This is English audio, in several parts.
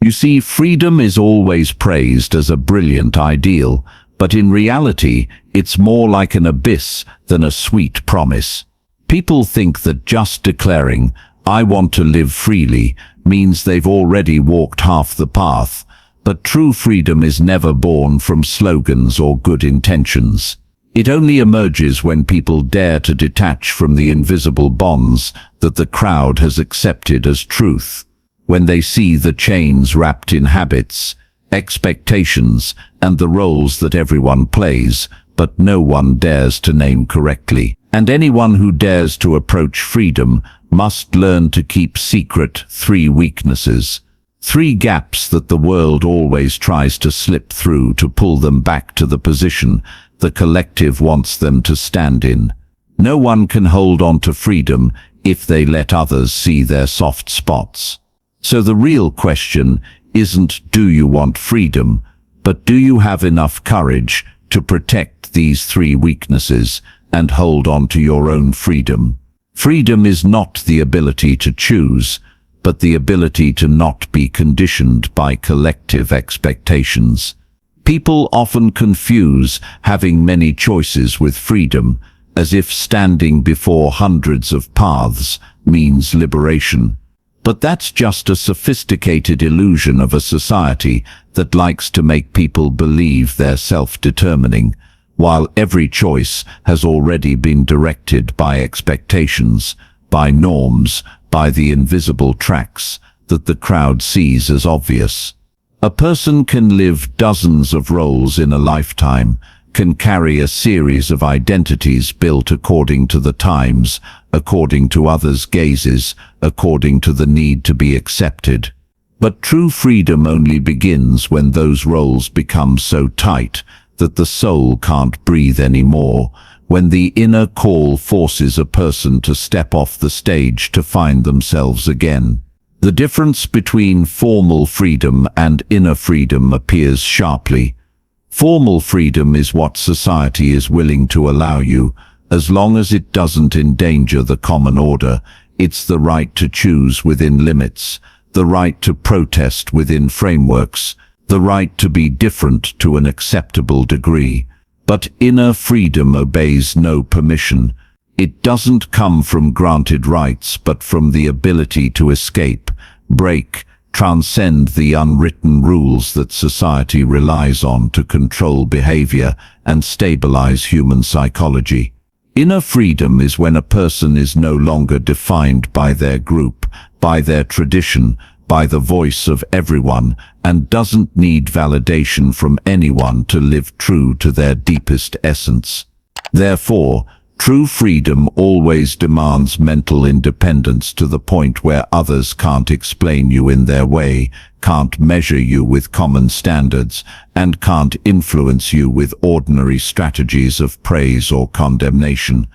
You see, freedom is always praised as a brilliant ideal, but in reality, it's more like an abyss than a sweet promise. People think that just declaring, "I want to live freely," means they've already walked half the path, but true freedom is never born from slogans or good intentions. It only emerges when people dare to detach from the invisible bonds that the crowd has accepted as truth. When they see the chains wrapped in habits, expectations, and the roles that everyone plays, but no one dares to name correctly. And anyone who dares to approach freedom must learn to keep secret 3 weaknesses. 3 gaps that the world always tries to slip through to pull them back to the position the collective wants them to stand in. No one can hold on to freedom if they let others see their soft spots. So the real question isn't, do you want freedom, but do you have enough courage to protect these 3 weaknesses and hold on to your own freedom? Freedom is not the ability to choose, but the ability to not be conditioned by collective expectations. People often confuse having many choices with freedom, as if standing before hundreds of paths means liberation. But that's just a sophisticated illusion of a society that likes to make people believe they're self-determining, while every choice has already been directed by expectations, by norms, by the invisible tracks that the crowd sees as obvious. A person can live dozens of roles in a lifetime, can carry a series of identities built according to the times, according to others' gazes, according to the need to be accepted. But true freedom only begins when those roles become so tight that the soul can't breathe anymore, when the inner call forces a person to step off the stage to find themselves again. The difference between formal freedom and inner freedom appears sharply. Formal freedom is what society is willing to allow you, as long as it doesn't endanger the common order. It's the right to choose within limits, the right to protest within frameworks, the right to be different to an acceptable degree. But inner freedom obeys no permission. It doesn't come from granted rights, but from the ability to escape, break, transcend the unwritten rules that society relies on to control behavior and stabilize human psychology. Inner freedom is when a person is no longer defined by their group, by their tradition, by the voice of everyone, and doesn't need validation from anyone to live true to their deepest essence. Therefore, true freedom always demands mental independence to the point where others can't explain you in their way, can't measure you with common standards, and can't influence you with ordinary strategies of praise or condemnation.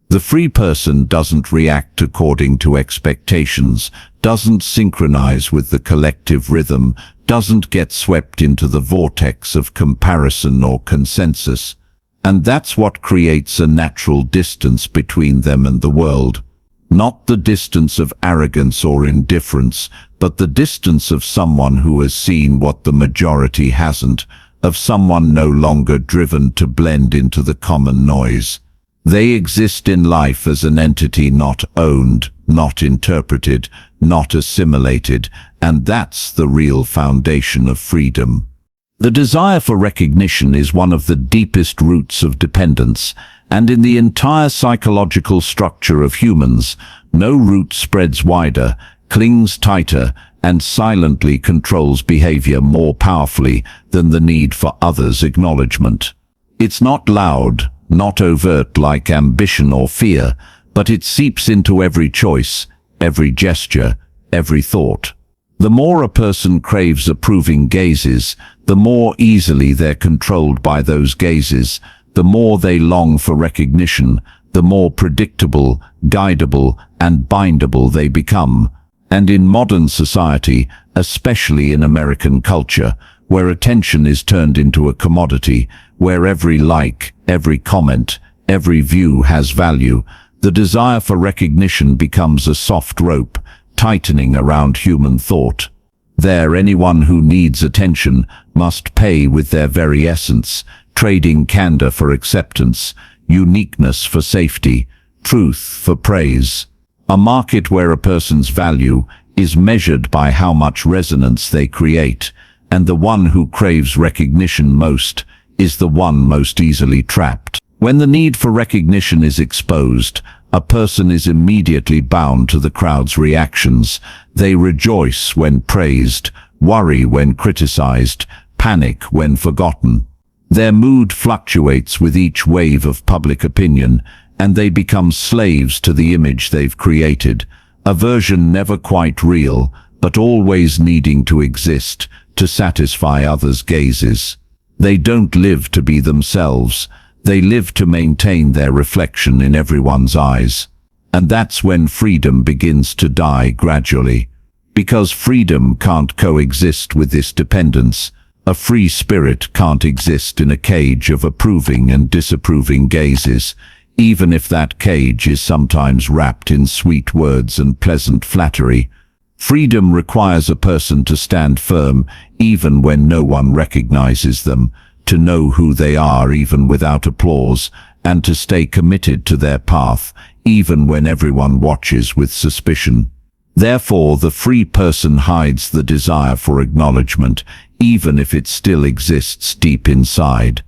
The free person doesn't react according to expectations, doesn't synchronize with the collective rhythm, doesn't get swept into the vortex of comparison or consensus. And that's what creates a natural distance between them and the world. Not the distance of arrogance or indifference, but the distance of someone who has seen what the majority hasn't, of someone no longer driven to blend into the common noise. They exist in life as an entity not owned, not interpreted, not assimilated, and that's the real foundation of freedom. The desire for recognition is one of the deepest roots of dependence, and in the entire psychological structure of humans, no root spreads wider, clings tighter, and silently controls behavior more powerfully than the need for others' acknowledgement. It's not loud, not overt like ambition or fear, but it seeps into every choice, every gesture, every thought. The more a person craves approving gazes, the more easily they're controlled by those gazes, the more they long for recognition, the more predictable, guidable, and bindable they become. And in modern society, especially in American culture, where attention is turned into a commodity, where every like, every comment, every view has value, the desire for recognition becomes a soft rope, tightening around human thought. There, anyone who needs attention must pay with their very essence, trading candor for acceptance, uniqueness for safety, truth for praise. A market where a person's value is measured by how much resonance they create, and the one who craves recognition most is the one most easily trapped. When the need for recognition is exposed, a person is immediately bound to the crowd's reactions. They rejoice when praised, worry when criticized, panic when forgotten. Their mood fluctuates with each wave of public opinion, and they become slaves to the image they've created, a version never quite real, but always needing to exist to satisfy others' gazes. They don't live to be themselves. They live to maintain their reflection in everyone's eyes. And that's when freedom begins to die gradually. Because freedom can't coexist with this dependence. A free spirit can't exist in a cage of approving and disapproving gazes, even if that cage is sometimes wrapped in sweet words and pleasant flattery. Freedom requires a person to stand firm even when no one recognizes them, to know who they are even without applause, and to stay committed to their path even when everyone watches with suspicion. Therefore, the free person hides the desire for acknowledgement, even if it still exists deep inside.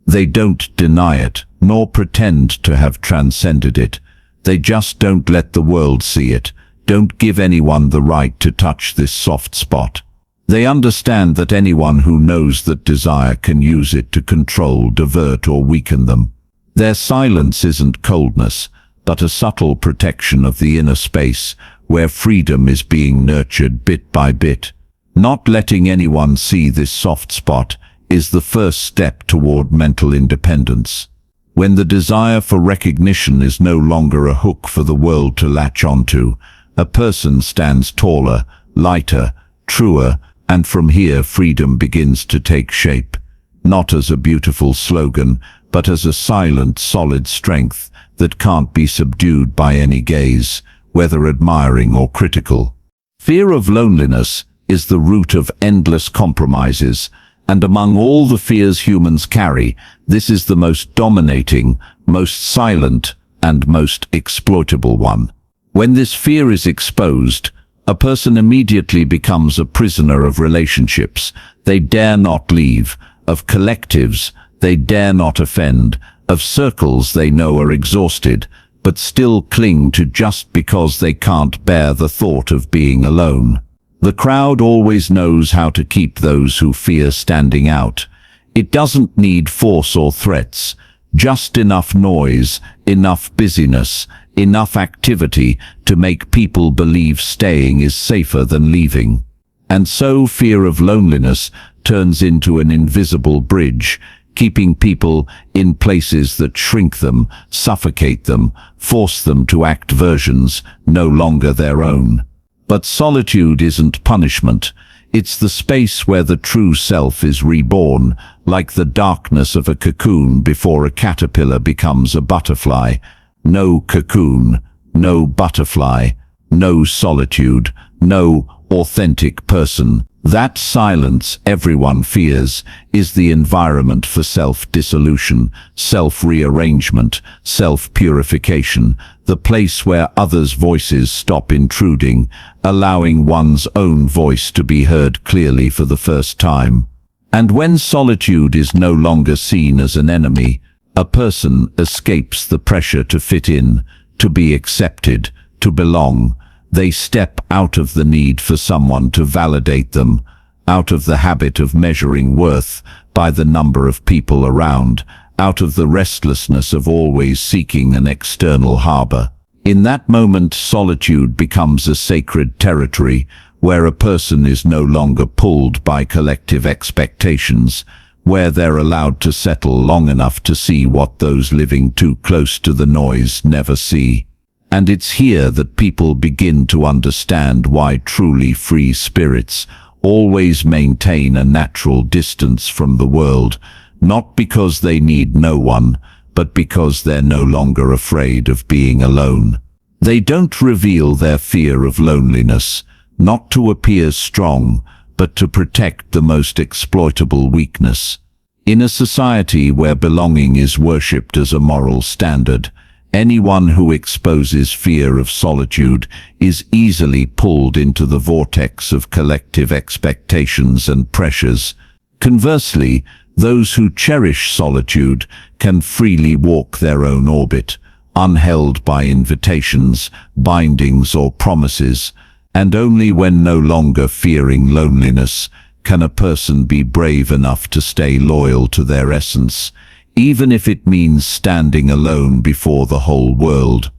They don't deny it, nor pretend to have transcended it. They just don't let the world see it, don't give anyone the right to touch this soft spot. They understand that anyone who knows that desire can use it to control, divert, or weaken them. Their silence isn't coldness, but a subtle protection of the inner space where freedom is being nurtured bit by bit. Not letting anyone see this soft spot is the first step toward mental independence. When the desire for recognition is no longer a hook for the world to latch onto, a person stands taller, lighter, truer, and from here freedom begins to take shape, not as a beautiful slogan, but as a silent, solid strength that can't be subdued by any gaze, whether admiring or critical. Fear of loneliness is the root of endless compromises, and among all the fears humans carry, this is the most dominating, most silent, and most exploitable one. When this fear is exposed, a person immediately becomes a prisoner of relationships they dare not leave, of collectives they dare not offend, of circles they know are exhausted, but still cling to just because they can't bear the thought of being alone. The crowd always knows how to keep those who fear standing out. It doesn't need force or threats, just enough noise, enough busyness, enough activity to make people believe staying is safer than leaving. And so fear of loneliness turns into an invisible bridge, keeping people in places that shrink them, suffocate them, force them to act versions no longer their own. But solitude isn't punishment. It's the space where the true self is reborn, like the darkness of a cocoon before a caterpillar becomes a butterfly. No cocoon, no butterfly, no solitude, no authentic person. That silence everyone fears is the environment for self-dissolution, self-rearrangement, self-purification, the place where others' voices stop intruding, allowing one's own voice to be heard clearly for the first time. And when solitude is no longer seen as an enemy, a person escapes the pressure to fit in, to be accepted, to belong. They step out of the need for someone to validate them, out of the habit of measuring worth by the number of people around, out of the restlessness of always seeking an external harbor. In that moment, solitude becomes a sacred territory where a person is no longer pulled by collective expectations, where they're allowed to settle long enough to see what those living too close to the noise never see. And it's here that people begin to understand why truly free spirits always maintain a natural distance from the world, not because they need no one, but because they're no longer afraid of being alone. They don't reveal their fear of loneliness, not to appear strong, but to protect the most exploitable weakness. In a society where belonging is worshipped as a moral standard, anyone who exposes fear of solitude is easily pulled into the vortex of collective expectations and pressures. Conversely, those who cherish solitude can freely walk their own orbit, unheld by invitations, bindings, or promises, and only when no longer fearing loneliness can a person be brave enough to stay loyal to their essence, even if it means standing alone before the whole world.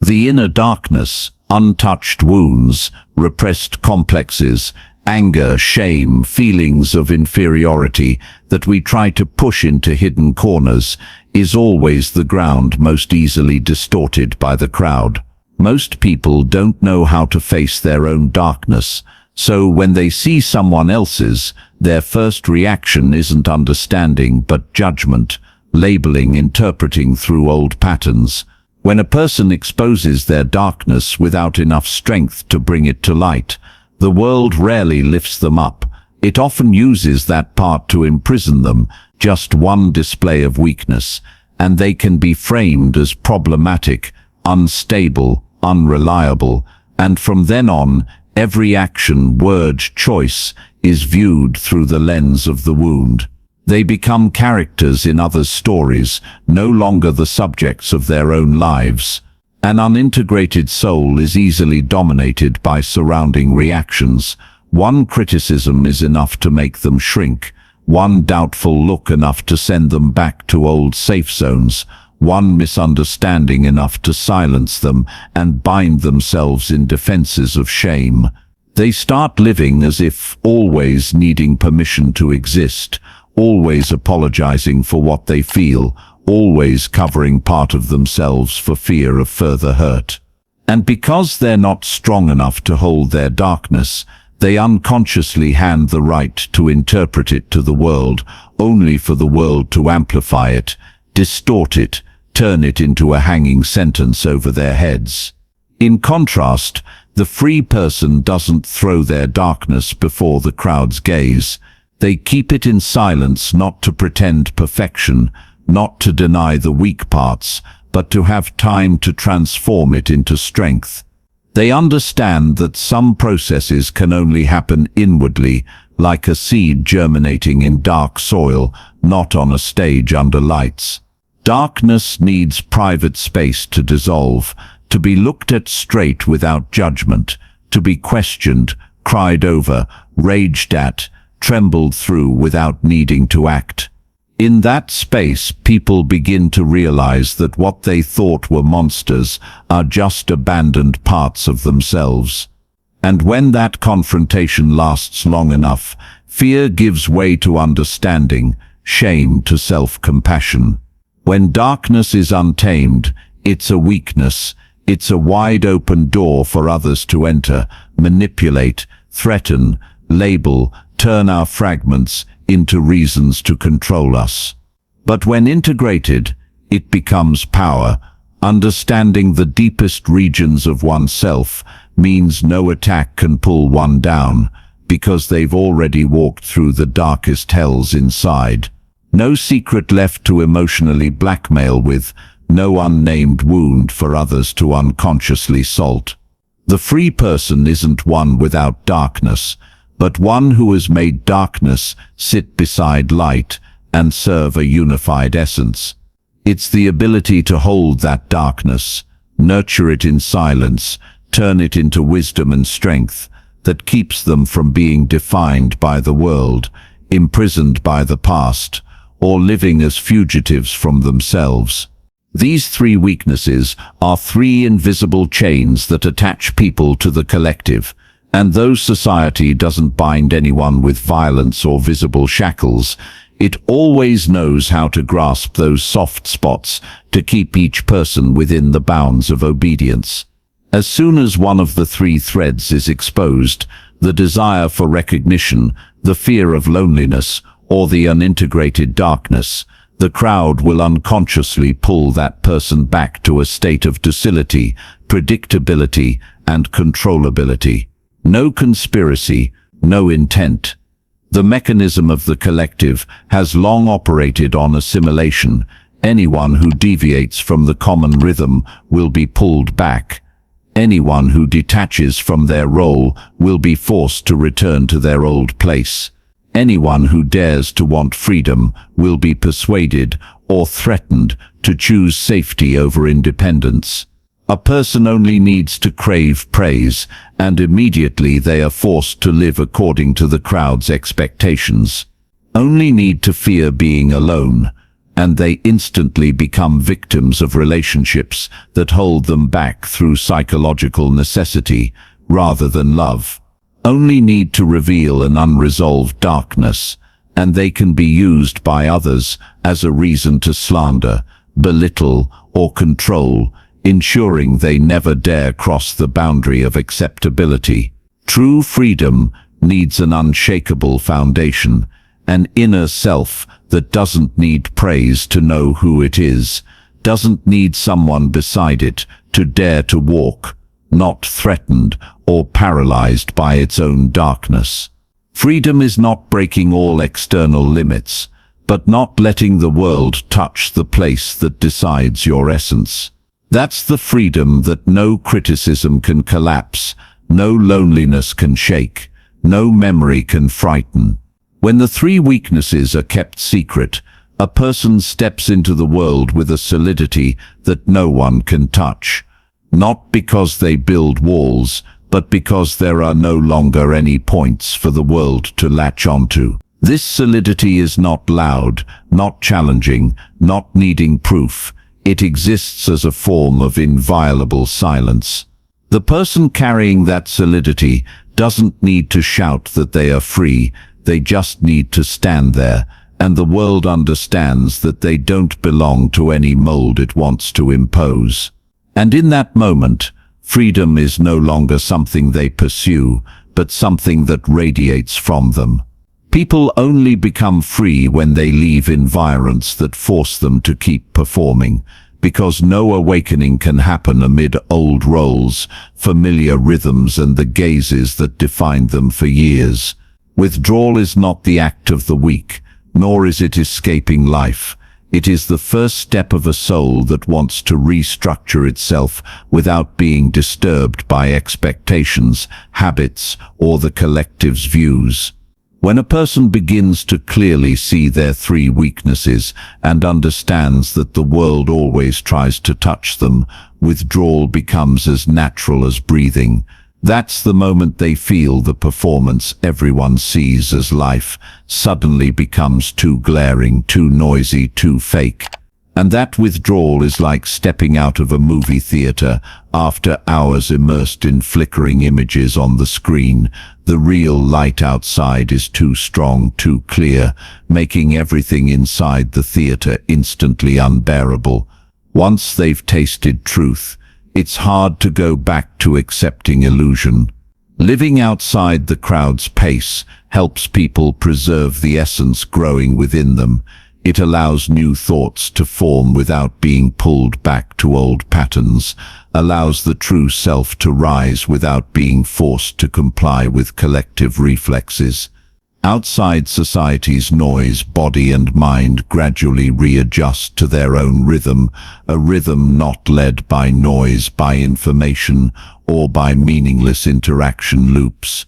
The inner darkness, untouched wounds, repressed complexes, anger, shame, feelings of inferiority that we try to push into hidden corners, is always the ground most easily distorted by the crowd. Most people don't know how to face their own darkness, so when they see someone else's, their first reaction isn't understanding but judgment, labeling, interpreting through old patterns. When a person exposes their darkness without enough strength to bring it to light, the world rarely lifts them up. It often uses that part to imprison them, just one display of weakness, and they can be framed as problematic, unstable, unreliable, and from then on, every action, word, choice is viewed through the lens of the wound. They become characters in others' stories, no longer the subjects of their own lives. An unintegrated soul is easily dominated by surrounding reactions. One criticism is enough to make them shrink, one doubtful look enough to send them back to old safe zones, one misunderstanding enough to silence them and bind themselves in defenses of shame. They start living as if always needing permission to exist, always apologizing for what they feel, always covering part of themselves for fear of further hurt. And because they're not strong enough to hold their darkness, they unconsciously hand the right to interpret it to the world, only for the world to amplify it, distort it, turn it into a hanging sentence over their heads. In contrast, the free person doesn't throw their darkness before the crowd's gaze. They keep it in silence, not to pretend perfection, not to deny the weak parts, but to have time to transform it into strength. They understand that some processes can only happen inwardly, like a seed germinating in dark soil, not on a stage under lights. Darkness needs private space to dissolve, to be looked at straight without judgment, to be questioned, cried over, raged at, trembled through without needing to act. In that space, people begin to realize that what they thought were monsters are just abandoned parts of themselves. And when that confrontation lasts long enough, fear gives way to understanding, shame to self-compassion. When darkness is untamed, it's a weakness. It's a wide-open door for others to enter, manipulate, threaten, label, turn our fragments into reasons to control us. But when integrated, it becomes power. Understanding the deepest regions of oneself means no attack can pull one down, because they've already walked through the darkest hells inside. No secret left to emotionally blackmail with, no unnamed wound for others to unconsciously salt. The free person isn't one without darkness, but one who has made darkness sit beside light and serve a unified essence. It's the ability to hold that darkness, nurture it in silence, turn it into wisdom and strength, that keeps them from being defined by the world, imprisoned by the past, or living as fugitives from themselves. These three weaknesses are three invisible chains that attach people to the collective. And though society doesn't bind anyone with violence or visible shackles, it always knows how to grasp those soft spots to keep each person within the bounds of obedience. As soon as one of the three threads is exposed, the desire for recognition, the fear of loneliness, or the unintegrated darkness, the crowd will unconsciously pull that person back to a state of docility, predictability, and controllability. No conspiracy, no intent. The mechanism of the collective has long operated on assimilation. Anyone who deviates from the common rhythm will be pulled back. Anyone who detaches from their role will be forced to return to their old place. Anyone who dares to want freedom will be persuaded or threatened to choose safety over independence. A person only needs to crave praise, and immediately they are forced to live according to the crowd's expectations. Only need to fear being alone, and they instantly become victims of relationships that hold them back through psychological necessity rather than love. Only need to reveal an unresolved darkness, and they can be used by others as a reason to slander, belittle, or control, ensuring they never dare cross the boundary of acceptability. True freedom needs an unshakable foundation, an inner self that doesn't need praise to know who it is, doesn't need someone beside it to dare to walk, not threatened or paralyzed by its own darkness. Freedom is not breaking all external limits, but not letting the world touch the place that decides your essence. That's the freedom that no criticism can collapse, no loneliness can shake, no memory can frighten. When the three weaknesses are kept secret, a person steps into the world with a solidity that no one can touch. Not because they build walls, but because there are no longer any points for the world to latch onto. This solidity is not loud, not challenging, not needing proof. It exists as a form of inviolable silence. The person carrying that solidity doesn't need to shout that they are free, they just need to stand there, and the world understands that they don't belong to any mold it wants to impose. And in that moment, freedom is no longer something they pursue, but something that radiates from them. People only become free when they leave environments that force them to keep performing, because no awakening can happen amid old roles, familiar rhythms, and the gazes that defined them for years. Withdrawal is not the act of the weak, nor is it escaping life. It is the first step of a soul that wants to restructure itself without being disturbed by expectations, habits, or the collective's views. When a person begins to clearly see their three weaknesses and understands that the world always tries to touch them, withdrawal becomes as natural as breathing. That's the moment they feel the performance everyone sees as life suddenly becomes too glaring, too noisy, too fake. And that withdrawal is like stepping out of a movie theater after hours immersed in flickering images on the screen. The real light outside is too strong, too clear, making everything inside the theater instantly unbearable. Once they've tasted truth, it's hard to go back to accepting illusion. Living outside the crowd's pace helps people preserve the essence growing within them. It allows new thoughts to form without being pulled back to old patterns, allows the true self to rise without being forced to comply with collective reflexes. Outside society's noise, body and mind gradually readjust to their own rhythm, a rhythm not led by noise, by information, or by meaningless interaction loops.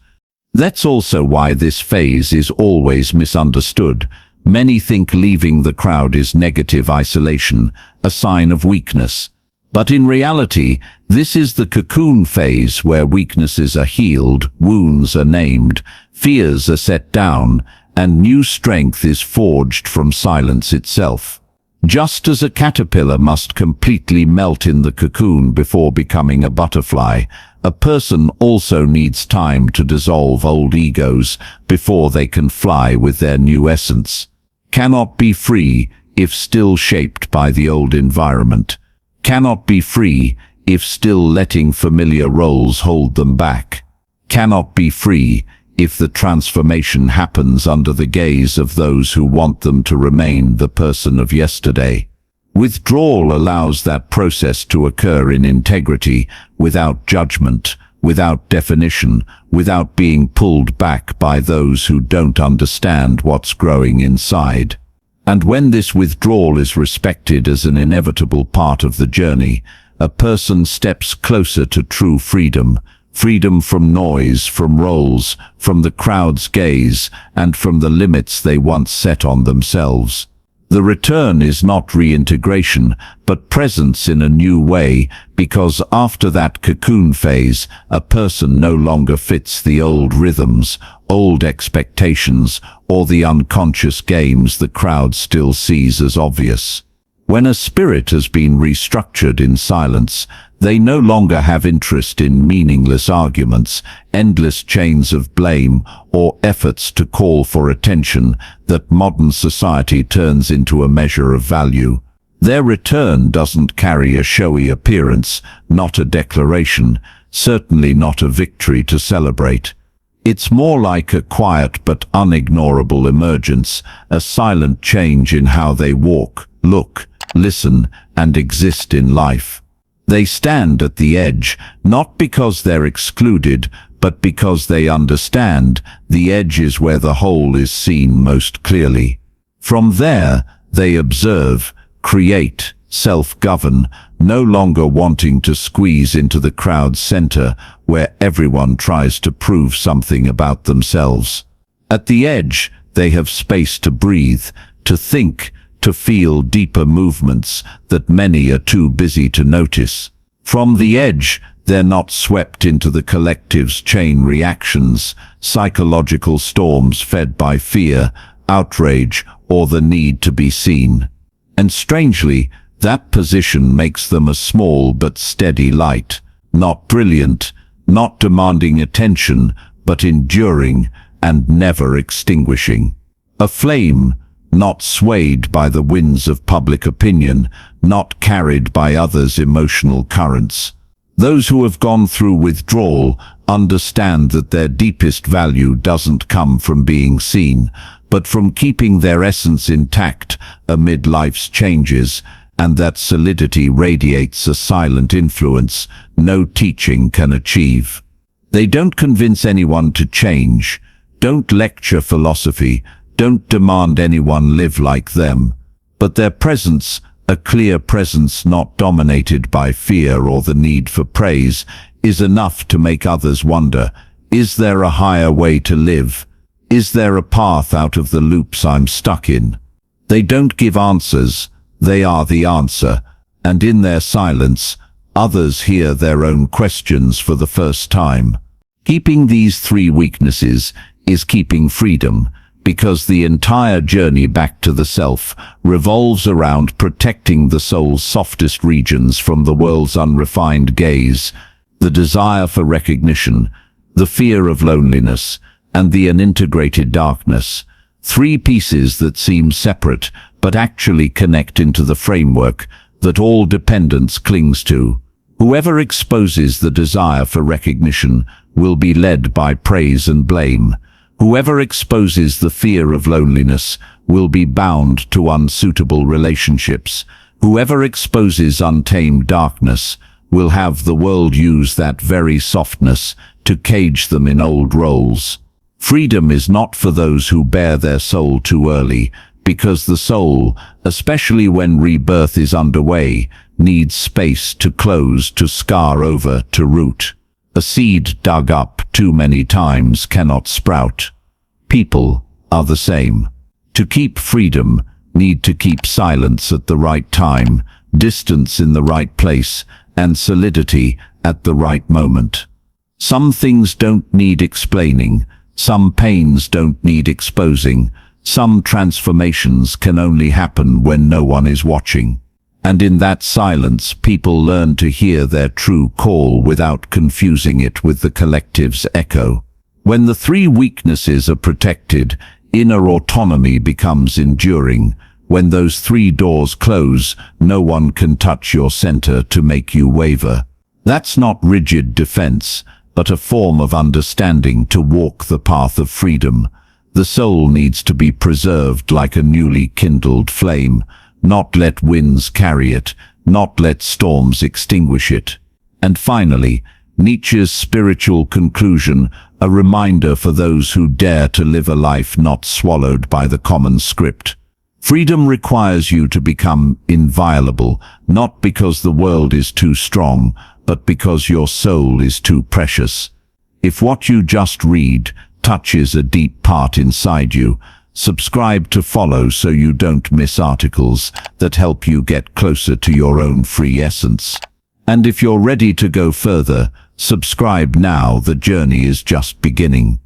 That's also why this phase is always misunderstood. Many think leaving the crowd is negative isolation, a sign of weakness. But in reality, this is the cocoon phase where weaknesses are healed, wounds are named, fears are set down, and new strength is forged from silence itself. Just as a caterpillar must completely melt in the cocoon before becoming a butterfly, a person also needs time to dissolve old egos before they can fly with their new essence. Cannot be free if still shaped by the old environment. Cannot be free if still letting familiar roles hold them back. Cannot be free if the transformation happens under the gaze of those who want them to remain the person of yesterday. Withdrawal allows that process to occur in integrity, without judgment, without definition, without being pulled back by those who don't understand what's growing inside. And when this withdrawal is respected as an inevitable part of the journey, a person steps closer to true freedom. Freedom from noise, from roles, from the crowd's gaze, and from the limits they once set on themselves. The return is not reintegration, but presence in a new way, because after that cocoon phase, a person no longer fits the old rhythms, old expectations, or the unconscious games the crowd still sees as obvious. When a spirit has been restructured in silence, they no longer have interest in meaningless arguments, endless chains of blame, or efforts to call for attention that modern society turns into a measure of value. Their return doesn't carry a showy appearance, not a declaration, certainly not a victory to celebrate. It's more like a quiet but unignorable emergence, a silent change in how they walk, look, listen, and exist in life. They stand at the edge, not because they're excluded, but because they understand the edge is where the whole is seen most clearly. From there, they observe, create, self-govern, no longer wanting to squeeze into the crowd's center where everyone tries to prove something about themselves. At the edge, they have space to breathe, to think, to feel deeper movements that many are too busy to notice. From the edge, they're not swept into the collective's chain reactions, psychological storms fed by fear, outrage, or the need to be seen. And strangely, that position makes them a small but steady light, not brilliant, not demanding attention, but enduring and never extinguishing. A flame, not swayed by the winds of public opinion, not carried by others' emotional currents. Those who have gone through withdrawal understand that their deepest value doesn't come from being seen, but from keeping their essence intact amid life's changes, and that solidity radiates a silent influence no teaching can achieve. They don't convince anyone to change, don't lecture philosophy, don't demand anyone live like them, but their presence, a clear presence not dominated by fear or the need for praise, is enough to make others wonder, is there a higher way to live? Is there a path out of the loops I'm stuck in? They don't give answers, they are the answer, and in their silence, others hear their own questions for the first time. Keeping these three weaknesses is keeping freedom, because the entire journey back to the self revolves around protecting the soul's softest regions from the world's unrefined gaze, the desire for recognition, the fear of loneliness, and the unintegrated darkness, three pieces that seem separate but actually connect into the framework that all dependence clings to. Whoever exposes the desire for recognition will be led by praise and blame. Whoever exposes the fear of loneliness will be bound to unsuitable relationships. Whoever exposes untamed darkness will have the world use that very softness to cage them in old roles. Freedom is not for those who bare their soul too early, because the soul, especially when rebirth is underway, needs space to close, to scar over, to root. A seed dug up too many times cannot sprout. People are the same. To keep freedom, need to keep silence at the right time, distance in the right place, and solidity at the right moment. Some things don't need explaining, some pains don't need exposing, some transformations can only happen when no one is watching. And in that silence, people learn to hear their true call without confusing it with the collective's echo. When the three weaknesses are protected, inner autonomy becomes enduring. When those three doors close, no one can touch your center to make you waver. That's not rigid defense, but a form of understanding to walk the path of freedom. The soul needs to be preserved like a newly kindled flame, not let winds carry it, not let storms extinguish it. And finally, Nietzsche's spiritual conclusion, a reminder for those who dare to live a life not swallowed by the common script. Freedom requires you to become inviolable, not because the world is too strong, but because your soul is too precious. If what you just read touches a deep part inside you, subscribe to follow so you don't miss articles that help you get closer to your own free essence. And if you're ready to go further, subscribe now, the journey is just beginning.